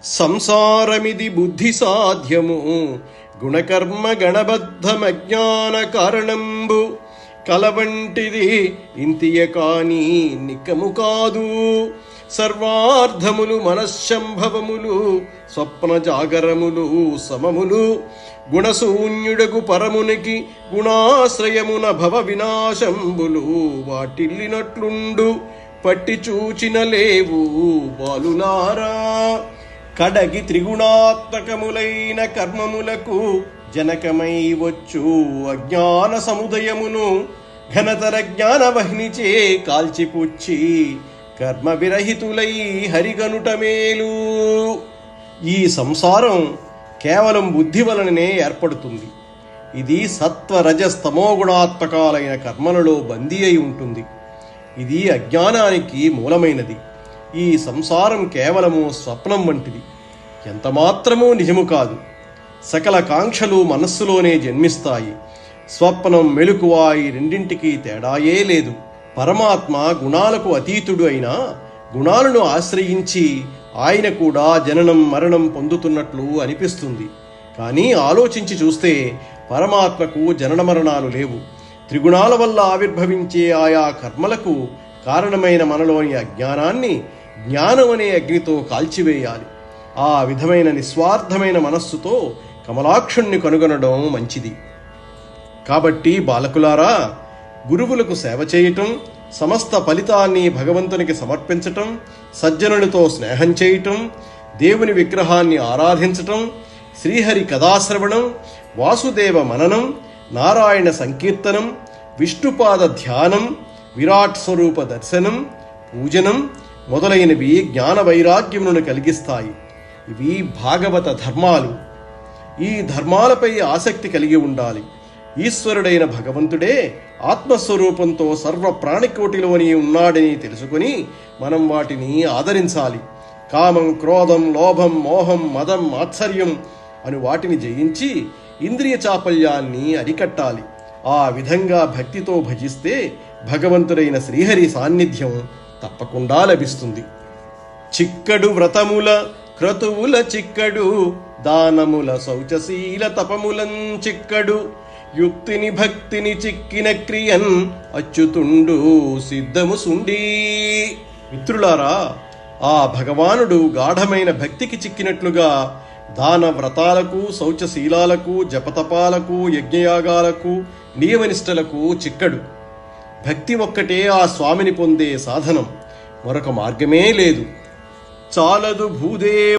సంసారమిది బుద్ధి సాధ్యము గుణకర్మ గణబద్ధమజ్ఞాన కారణంబు కలవంటిది ఇంతియ కాని నిక్కము కాదు. సర్వార్థములు మనశ్శంభవములు స్వప్న జాగరములు సమములు గుణశూన్యుడగు పరమునికి గుణాశ్రయమున భవ వినాశంబులు వాటిల్లినట్లుండు పట్టి చూచిన లేవు బాలులారా. కడగి త్రిగుణాత్మకములైన కర్మములకు జనకమై వచ్చు అజ్ఞాన సముదయమును ఘనతర జ్ఞానవహ్నిచే కాల్చిపుచ్చి కర్మ విరహితులై హరిగనుట మేలు. ఈ సంసారం కేవలం బుద్ధి వలననే ఏర్పడుతుంది. ఇది సత్వ రజస్తమో గుణాత్మకాలైన కర్మలలో బందీ అయి ఉంటుంది. ఇది అజ్ఞానానికి మూలమైనది. ఈ సంసారం కేవలము స్వప్నం వంటిది, ఎంతమాత్రమూ నిజము కాదు. సకల కాంక్షలు మనస్సులోనే జన్మిస్తాయి. స్వప్నం మెలకువ ఈ రెండింటికి తేడాయే లేదు. పరమాత్మ గుణాలకు అతీతుడు అయినా గుణాలను ఆశ్రయించి ఆయన కూడా జననం మరణం పొందుతున్నట్లు అనిపిస్తుంది. కానీ ఆలోచించి చూస్తే పరమాత్మకు జనన మరణాలు లేవు. త్రిగుణాల వల్ల ఆవిర్భవించే ఆయా కర్మలకు కారణమైన మనలోని అజ్ఞానాన్ని జ్ఞానం అనే అగ్నితో కాల్చివేయాలి. ఆ విధమైన నిస్వార్థమైన మనస్సుతో కమలాక్షుణ్ణి కనుగొనడం మంచిది. కాబట్టి బాలకులారా, గురువులకు సేవ చేయటం, సమస్త ఫలితాన్ని భగవంతునికి సమర్పించటం, సజ్జనులతో స్నేహం చేయటం, దేవుని విగ్రహాన్ని ఆరాధించటం, శ్రీహరి కథాశ్రవణం, వాసుదేవ మననం, నారాయణ సంకీర్తనం, విష్ణుపాద ధ్యానం, విరాట్ స్వరూప దర్శనం, పూజనం మొదలైనవి జ్ఞాన వైరాగ్యములను కలిగిస్తాయి. ఇవి భాగవత ధర్మాలు. ఈ ధర్మాలపై ఆసక్తి కలిగి ఉండాలి. ఈశ్వరుడైన భగవంతుడే ఆత్మస్వరూపంతో సర్వ ప్రాణికోటిలోని ఉన్నాడని తెలుసుకుని మనం వాటిని ఆదరించాలి. కామం, క్రోధం, లోభం, మోహం, మదం, ఆత్సర్యం అను వాటిని జయించి ఇంద్రియ చాపల్యాన్ని అరికట్టాలి. ఆ విధంగా భక్తితో భజిస్తే భగవంతుడైన శ్రీహరి సాన్నిధ్యం తప్పకుండా లభిస్తుంది. చిక్కడు వ్రతముల క్రతువుల చిక్కడు, దానముల శౌచశీల తపములం చిక్కడు, యుక్తిని భక్తిని చిక్కిన క్రియన్ అచ్యుతుండు సిద్ధము సుండీ. మిత్రులారా, ఆ భగవానుడు గాఢమైన భక్తికి చిక్కినట్లుగా దాన వ్రతాలకు, శౌచశీలాలకు, జపతపాలకు, యజ్ఞయాగాలకు, నియమనిష్టలకు చిక్కడు. భక్తి ఒక్కటే ఆ స్వామిని పొందే సాధనం, మరొక మార్గమే లేదు. చాలదు భూదేవ